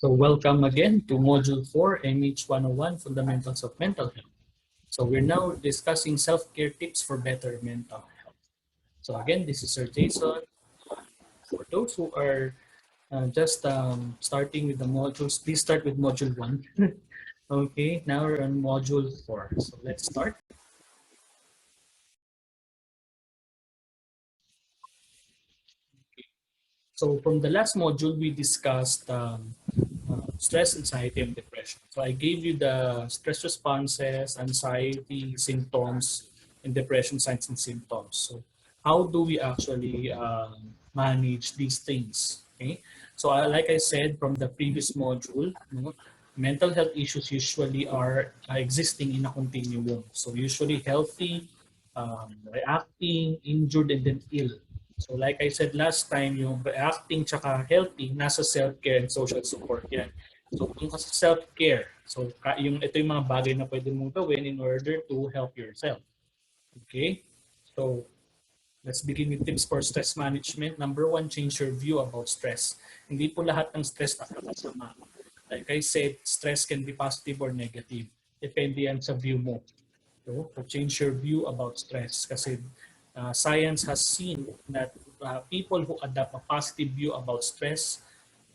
So welcome again to Module 4, MH 101, Fundamentals of Mental Health. So we're now discussing self-care tips for better mental health. So again, this is Sir Jason. For those who are just starting with the modules, please start with Module 1. Okay, now we're on Module 4. So let's start. So from the last module, we discussed stress, anxiety, and depression. So I gave you the stress responses, anxiety symptoms, and depression signs and symptoms. So how do we actually manage these things? Okay. So like I said from the previous module, mental health issues usually are existing in a continuum. So usually healthy, reacting, injured, and then ill. So like I said last time, yung reacting tsaka healthy, nasa self-care and social support yan. So kung sa self-care, so ito yung mga bagay na pwede mong gawin in order to help yourself. Okay? So let's begin with tips for stress management. Number 1, change your view about stress. Hindi po lahat ng stress nakakasama. Like I said, stress can be positive or negative. Depende yan sa view mo. So change your view about stress kasi science has seen that people who adopt a positive view about stress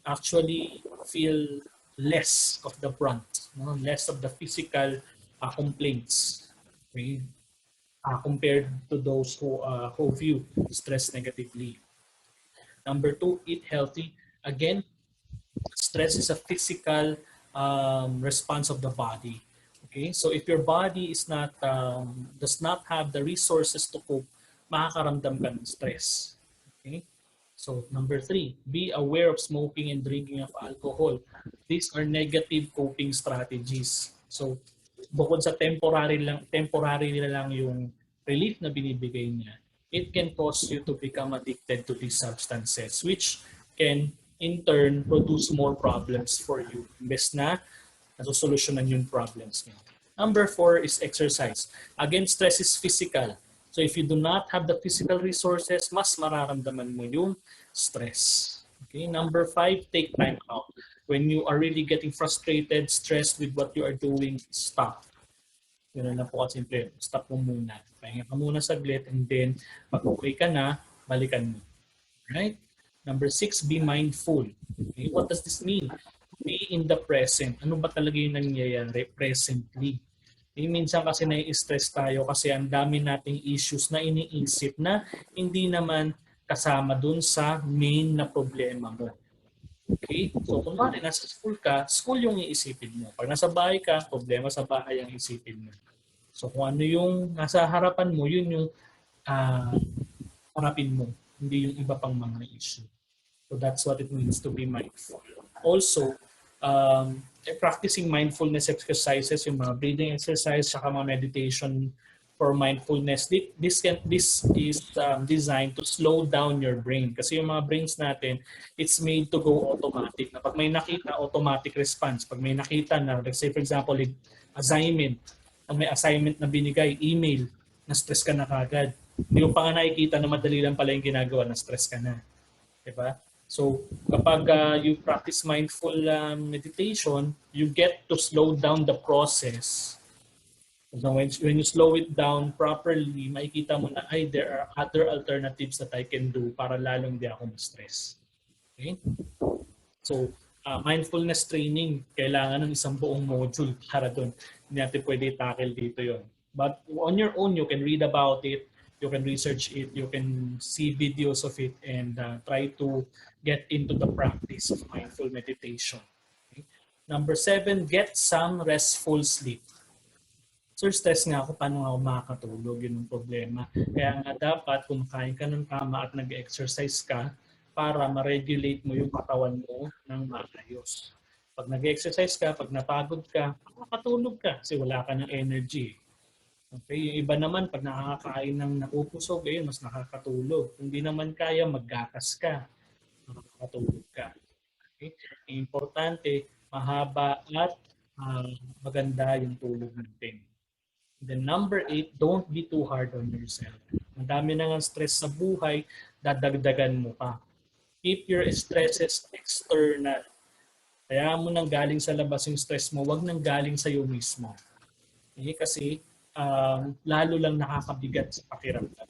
actually feel less of the brunt, less of the physical complaints, okay? Compared to those who view stress negatively. Number 2, eat healthy. Again, stress is a physical response of the body. Okay, so if your body is not does not have the resources to cope, makakaramdam ka ng stress. Okay, so number 3, be aware of smoking and drinking of alcohol. These are negative coping strategies. So bukod sa temporary na lang yung relief na binibigay niya, it can cause you to become addicted to these substances, which can in turn produce more problems for you imbes na nasusolusyonan yung problems niyo. Number 4 is exercise. Again, stress is physical. So if you do not have the physical resources, mas mararamdaman mo yung stress. Okay. Number 5, take time out. When you are really getting frustrated, stressed with what you are doing, stop. Yun na po kasi simple. Stop mo muna. Pahinga ka muna saglit and then pag okay ka na, balikan mo. Right? Number 6, be mindful. Okay? What does this mean? Be in the present. Ano ba talaga yung nangyayari presently? Minsan kasi nai-stress tayo kasi ang dami nating issues na iniisip na hindi naman kasama dun sa main na problema mo. Okay? So kung bakit nasa school ka, school yung iisipin mo. Pag nasa bahay ka, problema sa bahay ang isipin mo. So kung ano yung nasa harapan mo, yun yung harapin mo, hindi yung iba pang mga issue. So that's what it means to be mindful. Also, practicing mindfulness exercises, yung mga breathing exercise, saka mga meditation for mindfulness. This is designed to slow down your brain. Kasi yung mga brains natin, it's made to go automatic. Na pag may nakita, automatic response. Pag may nakita na, let's say for example, assignment, pag may assignment na binigay, email, na-stress ka na kagad. Hindi mo pa nga nakikita na madali lang pala yung ginagawa, na-stress ka na. Diba? So kapag you practice mindful meditation, you get to slow down the process. So when you slow it down properly, makikita mo na, ay, there are other alternatives that I can do para lalong di ako ma-stress. Okay? So mindfulness training, kailangan ng isang buong module para doon. Hindi natin pwede tackle dito yon. But on your own, you can read about it, you can research it, you can see videos of it, and try to get into the practice of mindful meditation. Okay? Number 7, get some restful sleep. So stress nga ako, paano ako makakatulog, yun ang problema. Kaya nga dapat kumakain ka ng tama at nag-exercise ka para ma-regulate mo yung katawan mo ng maayos. Pag nag-exercise ka, pag napagod ka, makakatulog ka kasi wala ka ng energy. Okay, yung iba naman pag nakakain ng napupusog, mas nakakatulog. Kung di naman kaya, maggakas ka. Makakatulog ka. Okay? Importante, mahaba at maganda yung tulog natin. Then number 8, don't be too hard on yourself. Ang dami na ng stress sa buhay, dadagdagan mo pa. Keep your stresses external. Kaya mo nang galing sa labas yung stress mo, wag nang galing sa iyo mismo. Okay? Kasi lalo lang nakakabigat sa pakiramdam.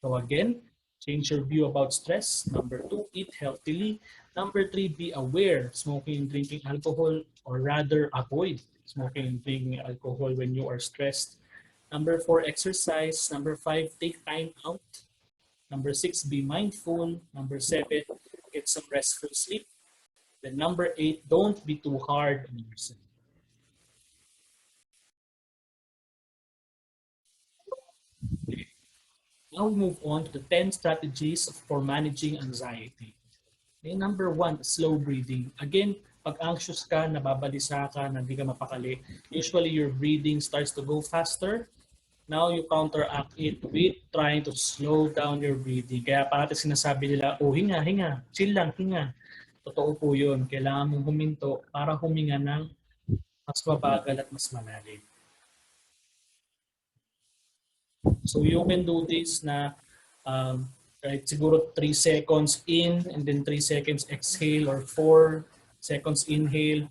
So again, change your view about stress. Number 2, eat healthily. Number 3, be aware, smoking and drinking alcohol, or rather avoid smoking and drinking alcohol when you are stressed. Number 4, exercise. Number 5, take time out. Number 6, be mindful. Number 7, get some restful sleep. Then number 8, don't be too hard on yourself. Okay. Now we move on to the 10 strategies for managing anxiety. Okay, number 1, slow breathing. Again, pag anxious ka, nababalisa ka, hindi ka mapakali, usually your breathing starts to go faster. Now you counteract it with trying to slow down your breathing. Kaya parati sinasabi nila, oh hinga, hinga, chill lang, hinga. Totoo po yun. Kailangan mong huminto para huminga ng mas mabagal at mas malalim. So you can do this na kahit siguro 3 seconds in and then 3 seconds exhale or 4 seconds inhale,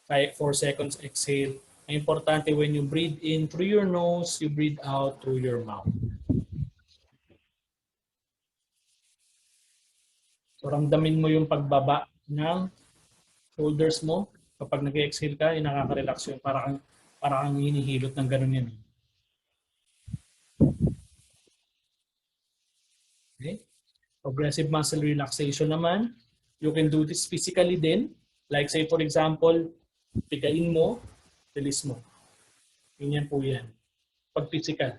4 seconds exhale. Ang importante when you breathe in through your nose, you breathe out through your mouth. So ramdamin mo yung pagbaba ng shoulders mo. Kapag nag-exhale ka, yung nakaka-relax yun. Para kang hinihilot ng ganun yan. Okay? Progressive muscle relaxation naman. You can do this physically din. Like say for example, pigain mo, release mo. Ganyan po yan. Pag physical.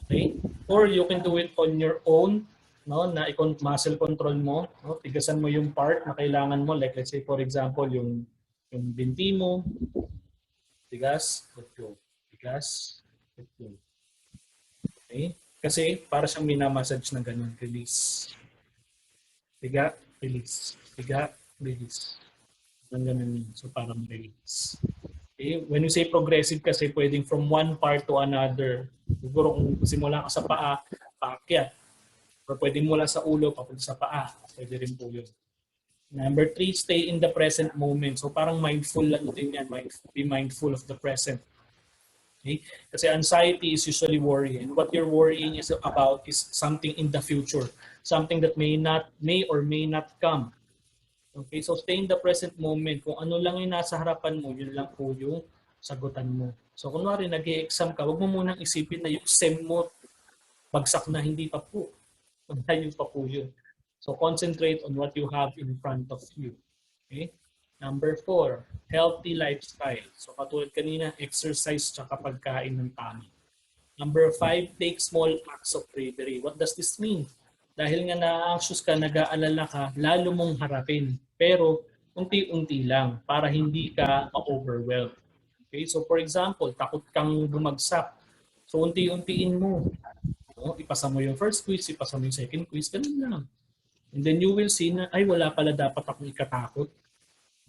Okay? Or you can do it on your own, no, na muscle control mo, no? Tigasan mo yung part na kailangan mo, like let's say for example yung binti mo, tigas, let go. Tigas, let go. Okay? Kasi para siyang minamassage na ganun, release. Tiga, release. Tiga, release. Ganun yun. So para ma-release. Okay? When you say progressive kasi pwedeng from one part to another. Siguro kung simula ka sa paa, paakyat. Or pwedeng mula sa ulo, papunta sa paa. Pwede rin po yun. Number 3, stay in the present moment. So parang mindful lang din yan. Be mindful of the present. Okay? Kasi anxiety is usually worrying. What you're worrying is about is something in the future. Something that may or may not come. Okay, so stay in the present moment. Kung ano lang yung nasa harapan mo, yun lang po yung sagutan mo. So kunwari nag-e-exam ka, huwag mo munang isipin na yung SEM mo bagsak na, hindi pa po. Yun pa po yun. So concentrate on what you have in front of you. Okay? Number 4, healthy lifestyle. So katulad kanina, exercise tsaka pagkain ng tama. Number 5, take small acts of bravery. What does this mean? Dahil nga na-anxious ka, nag-aalala ka, lalo mong harapin. Pero unti-unti lang para hindi ka ma-overwhelm. Okay? So for example, takot kang bumagsak. So unti-untiin mo. No? Ipasa mo yung first quiz, ipasa mo yung second quiz, ganun lang. And then you will see na, ay wala pala dapat akong ikatakot.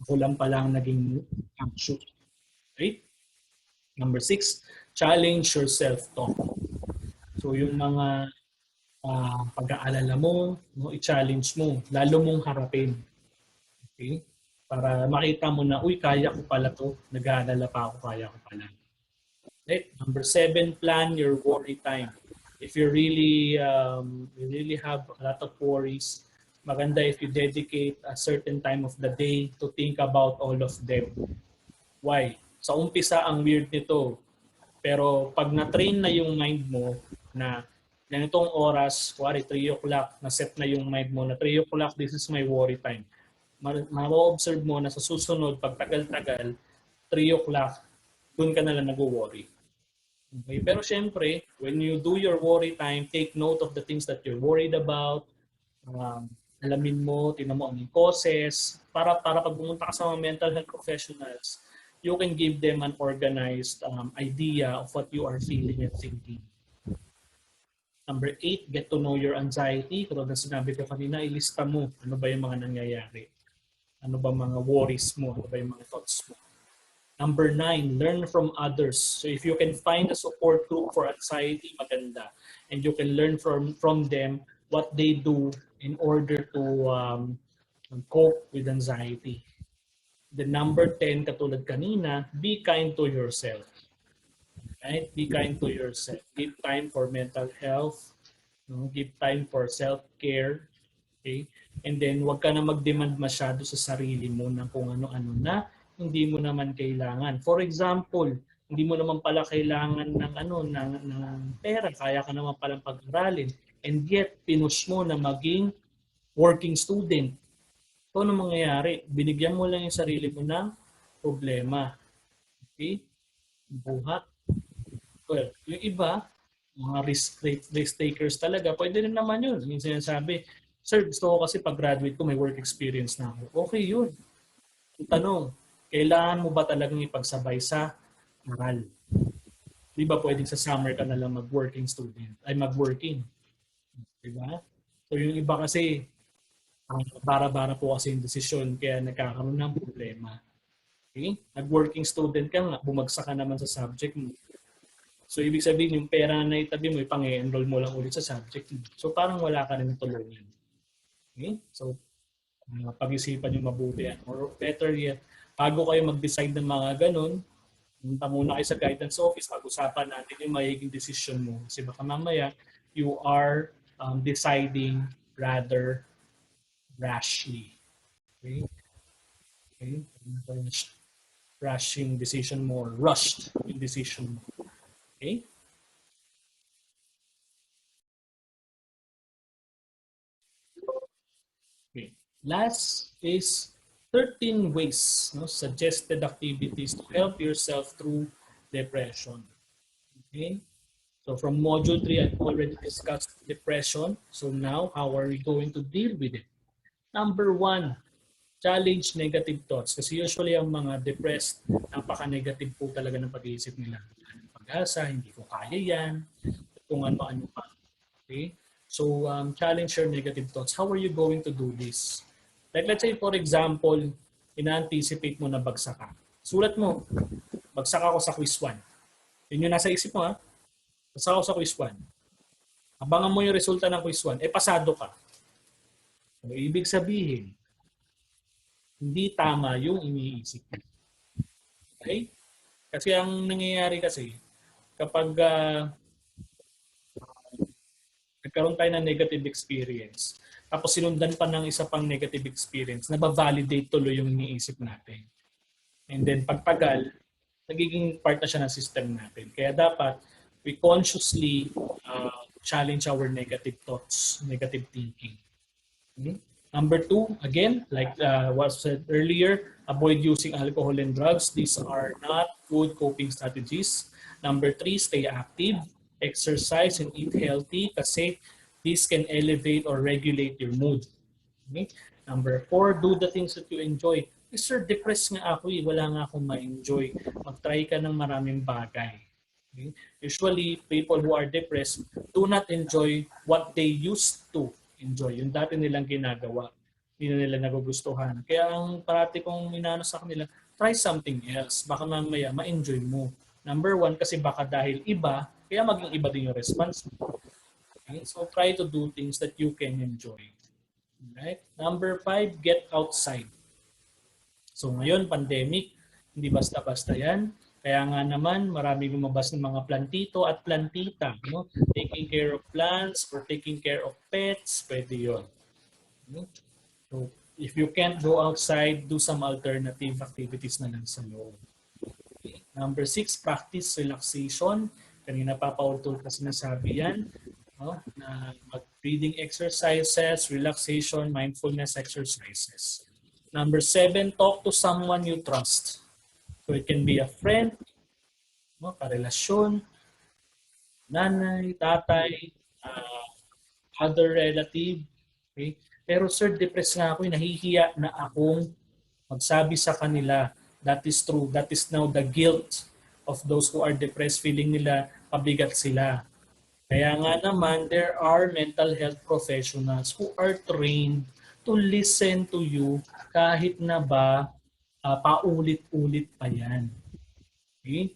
Ako lang pala ang naging anxious. Right? Number 6, challenge your self-talk. So yung mga pag-aalala mo, no, i-challenge mo, lalo mong harapin. Okay? Para makita mo na, uy, kaya ko pala to, nag-aalala pa ako, kaya ko pala. Okay? Number 7, plan your worry time. If you really have a lot of worries, maganda if you dedicate a certain time of the day to think about all of them. Why? Sa umpisa, ang weird nito. Pero pag na-train na yung mind mo na ganitong oras, kuwari 3 o'clock, na-set na yung mind mo na 3 o'clock, this is my worry time. Ma-observe mo na sa susunod, pag tagal-tagal, 3 o'clock, dun ka na lang nag-worry. Okay? Pero syempre, when you do your worry time, take note of the things that you're worried about. Alamin mo, tinan mo ang causes. Para pag pumunta ka sa mga mental health professionals, you can give them an organized idea of what you are feeling and thinking. Number 8, get to know your anxiety. Kung na sinabi ko kanina, ilista mo ano ba yung mga nangyayari. Ano ba mga worries mo, ano ba yung mga thoughts mo. Number 9, learn from others. So if you can find a support group for anxiety, maganda. And you can learn from them what they do in order to cope with anxiety. The number 10, katulad kanina, be kind to yourself. Right? Be kind to yourself. Give time for mental health. No? Give time for self-care. Okay? And then, wag ka na mag-demand masyado sa sarili mo ng kung ano-ano na hindi mo naman kailangan. For example, hindi mo naman pala kailangan ng pera, kaya ka naman palang pag-aralin. And yet, pinush mo na maging working student. So, ano mangyayari? Binigyan mo lang yung sarili mo ng problema. Okay? Buhat. Well, yung iba, mga risk takers talaga, pwede rin naman yun. Minsan sinasabi, sir, gusto ko kasi pag-graduate ko may work experience na ako. Okay yun. Ang tanong, kailangan mo ba talagang ipagsabay sa aral? Di ba pwedeng sa summer ka na lang mag-working student, ay mag-working? Di ba? So yung iba kasi, bara-bara po kasi yung desisyon, kaya nagkakaroon ng problema. Okay? Nag-working student ka nga, bumagsak ka naman sa subject mo. So, ibig sabihin, yung pera na itabi mo, ipang-enroll mo lang ulit sa subject mo. So, parang wala ka rin tulungan. Okay? So, pag-isipan nyo mabuti yan. Or better yet, bago kayo mag-decide ng mga ganun, punta muna kayo sa guidance office, pag-usapan natin yung magiging decision mo. Kasi baka mamaya, you are deciding rather rashly. Okay? Okay? Rushing decision mo, or rushed yung decision mo. Okay? Okay. Last is 13 ways, no, suggested activities to help yourself through depression. Okay? So from Module 3, I've already discussed depression. So now, how are we going to deal with it? Number 1, challenge negative thoughts. Kasi usually ang mga depressed, napaka-negative po talaga ng pag-iisip nila. Pag-asa, hindi ko kaya yan, kung ano-ano pa. Okay? So, challenge your negative thoughts. How are you going to do this? Like, let's say, for example, ina-anticipate mo na bagsak ka. Sulat mo, bagsak ako sa quiz 1. Yun yung nasa isip mo, ha? Bagsak ako sa quiz 1. Abangan mo yung resulta ng quiz 1, pasado ka. So, ibig sabihin, hindi tama yung iniisip mo. Okay? Kasi ang nangyayari kasi, kapag nagkaroon tayo ng negative experience, tapos sinundan pa ng isa pang negative experience, nabavalidate tuloy yung iniisip natin. And then pagtagal, nagiging part na siya ng system natin. Kaya dapat we consciously challenge our negative thoughts, negative thinking. Okay? Number 2, again, like was said earlier, avoid using alcohol and drugs. These are not good coping strategies. Number 3, stay active, exercise, and eat healthy kasi this can elevate or regulate your mood. Okay? Number 4, do the things that you enjoy. Sir, depressed nga ako, wala nga akong ma-enjoy. Mag-try ka ng maraming bagay. Okay? Usually, people who are depressed do not enjoy what they used to enjoy. Yung dati nilang ginagawa, hindi na nila nagugustuhan. Kaya ang parati kong inano sa kanila, try something else. Baka mamaya ma-enjoy mo. Number 1, kasi baka dahil iba, kaya maging iba din yung response mo. Okay? So try to do things that you can enjoy. Right? Number 5, get outside. So ngayon, pandemic, hindi basta-basta yan. Kaya nga naman, marami lumabas ng mga plantito at plantita. No? Taking care of plants or taking care of pets, pwede yun. No? So if you can't go outside, do some alternative activities na lang sa loob. Okay. Number 6, practice relaxation. Kanina pa Paul kasi sinasabi yan. No? Na mag-breathing exercises, relaxation, mindfulness exercises. Number 7, talk to someone you trust. So it can be a friend, no, karelasyon, nanay, tatay, other relative. Okay? Pero sir, depressed nga ako, nahihiya na akong magsabi sa kanila. That is true. That is now the guilt of those who are depressed, feeling nila pabigat sila. Kaya nga naman, there are mental health professionals who are trained to listen to you kahit na ba paulit-ulit pa yan. Okay?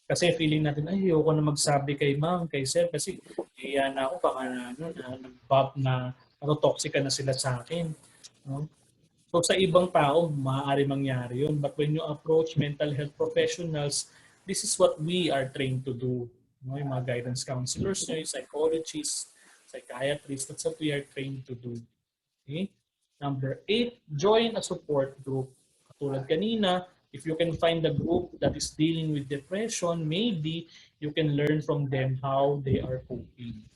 Kasi feeling natin, ay, ayoko na magsabi kay ma'am, kay sir, kasi iya na ako, baka na toxic na sila sa akin. No? So sa ibang tao, maaari mangyari yun. But when you approach mental health professionals, this is what we are trained to do. No, yung mga guidance counselors, yung psychologists, psychiatrists, that's what we are trained to do. Okay? Number 8, join a support group. Katulad kanina, if you can find a group that is dealing with depression, maybe you can learn from them how they are coping.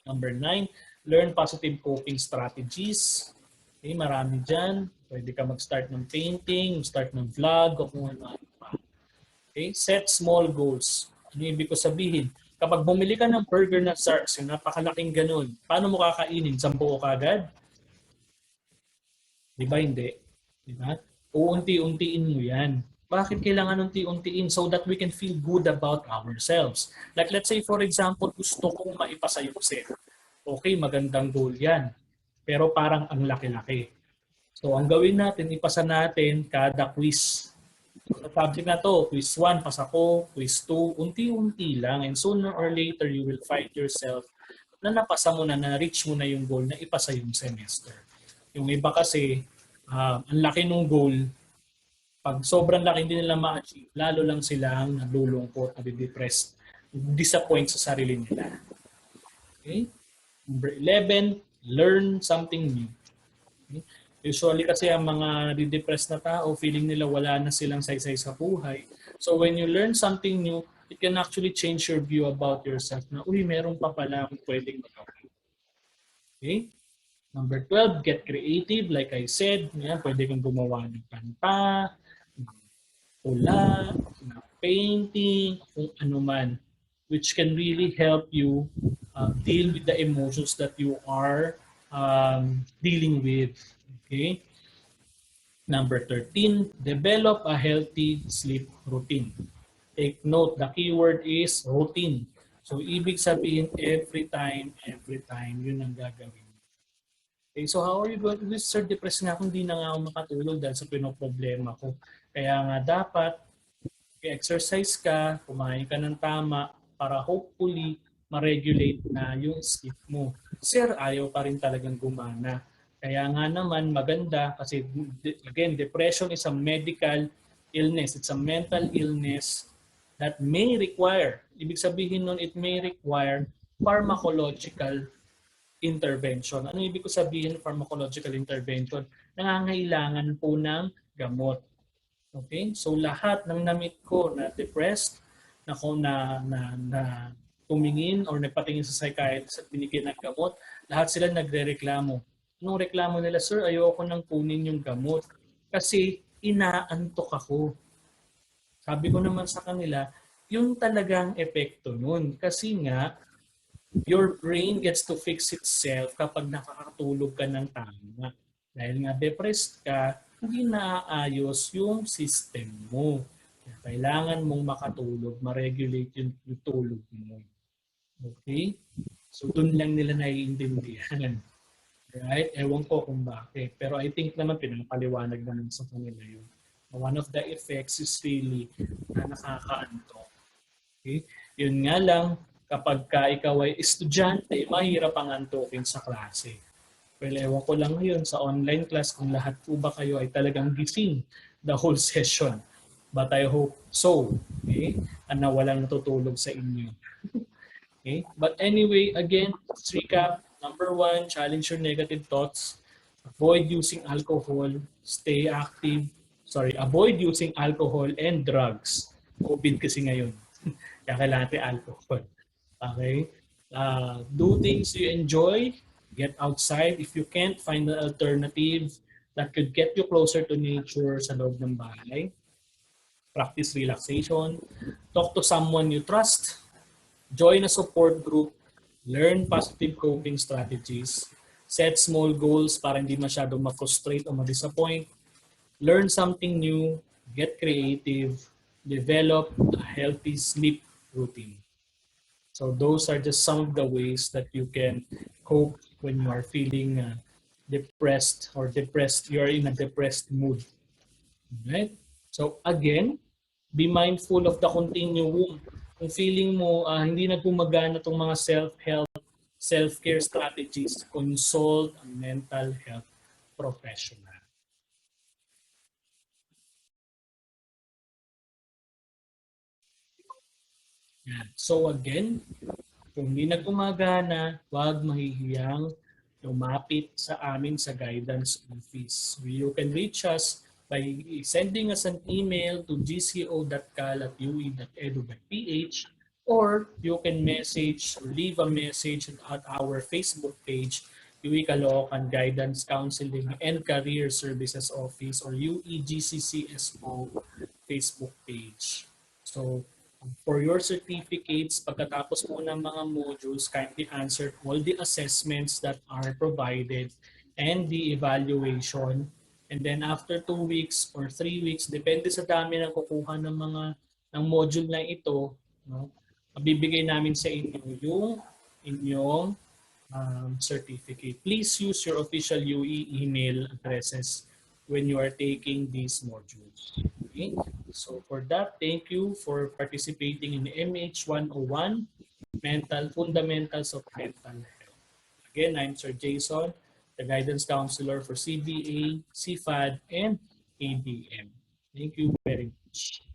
Number 9, learn positive coping strategies. Okay, marami dyan. Pwede ka mag-start ng painting, start ng vlog, o kung ano pa. Okay, set small goals. Ano ibig ko sabihin? Kapag bumili ka ng burger na Sarks, yung napakalaking ganun, paano mo kakainin? 10 kagad? Di ba hindi? Di ba? Uunti-untiin mo yan. Bakit kailangan unti-untiin? So that we can feel good about ourselves. Like let's say for example, gusto kong maipasa yung set. Okay, magandang goal yan. Pero parang ang laki-laki. So ang gawin natin, ipasa natin kada quiz. Sa subject na to, quiz 1, pasa ko, quiz 2, unti-unti lang. And sooner or later, you will find yourself na napasa mo na, na-reach mo na yung goal na ipasa yung semester. Yung iba kasi, ang laki ng goal, pag sobrang laki hindi nila ma-achieve, lalo lang silang nalulungkot, nadidepressed, disappoint sa sarili nila. Okay? Number 11, learn something new. Okay? Usually kasi ang mga nadidepressed na tao, feeling nila wala na silang saysay sa buhay. So when you learn something new, it can actually change your view about yourself na, uy, meron pa pala akong pwedeng magawin. Okay? Number 12, get creative. Like I said, yan, pwede kang gumawa ng kanta, tula, painting, kung ano man, which can really help you deal with the emotions that you are dealing with. Okay? Number 13, develop a healthy sleep routine. Take note, the keyword is routine. So, ibig sabihin, every time, yun ang gagawin. Okay, so how are you going to do this? Sir, depressed nga ako, hindi na nga ako makatulog dahil sa pinoproblema ko. Kaya nga dapat, exercise ka, kumain ka ng tama, para hopefully, ma-regulate na yung sleep mo. Sir, ayaw pa rin talagang gumana. Kaya nga naman maganda kasi again, depression is a medical illness. It's a mental illness that may require, ibig sabihin nun, it may require pharmacological intervention. Ano ibig ko sabihin pharmacological intervention? Nangangailangan po ng gamot. Okay? So lahat ng namit ko na depressed, na tumingin or nagpatingin sa psychiatrist at binigyan ng gamot, lahat sila nagrereklamo. Anong reklamo nila? Sir, ayoko nang kunin yung gamot kasi inaantok ako. Sabi ko naman sa kanila, yun talagang epekto nun. Kasi nga, your brain gets to fix itself kapag nakakatulog ka ng tama. Dahil nga depressed ka, hindi naaayos yung system mo. Kailangan mong makatulog, ma-regulate yung tulog mo. Okay? So, dun lang nila naiintindihan. Right? Ewan ko kung bakit. Pero I think naman pinapaliwanag naman sa kanila yun. One of the effects is really na nakakaantok. Okay? Yun nga lang, kapag ka ikaw ay estudyante, mahirap ang antukin sa klase. Well, ewan ko lang ngayon sa online class kung lahat po ba kayo ay talagang gising the whole session. But I hope so. Okay? Na walang natutulog sa inyo. Okay? But anyway, again, let's recap. Number 1, challenge your negative thoughts. Avoid using alcohol. Stay active. Avoid using alcohol and drugs. COVID kasi ngayon. Kaya kailangan natin alcohol. Okay? Do things you enjoy. Get outside. If you can't, find an alternative that could get you closer to nature sa loob ng bahay. Practice relaxation. Talk to someone you trust. Join a support group. Learn positive coping strategies. Set small goals para hindi masyadong ma-frustrate o ma-disappoint. Learn something new. Get creative. Develop a healthy sleep routine. So those are just some of the ways that you can cope when you are feeling depressed or you're in a depressed mood. Right? So again, be mindful of the continuum. Kung feeling mo hindi na gumagana itong mga self-help, self-care strategies, consult a mental health professional. Yan. So again, kung hindi na gumagana, huwag mahihiyang lumapit sa amin sa guidance office. You can reach us by sending us an email to gco.cal@ue.edu.ph, or you can message or leave a message at our Facebook page, UE Caloocan Guidance Counseling and Career Services Office, or UEGCCSO Facebook page. So for your certificates, pagkatapos po ng mga modules, kindly answer all the assessments that are provided and the evaluation. And then after 2 weeks or 3 weeks, depende sa dami ng kukuha ng mga ng module na ito, no, mabibigay namin sa inyo yung inyong certificate. Please use your official UE email addresses when you are taking these modules. Okay? So for that, thank you for participating in the MH 101, Fundamentals of Mental Health. Again, I'm Sir Jason, the Guidance Counselor for CBA, CFAD, and ADM. Thank you very much.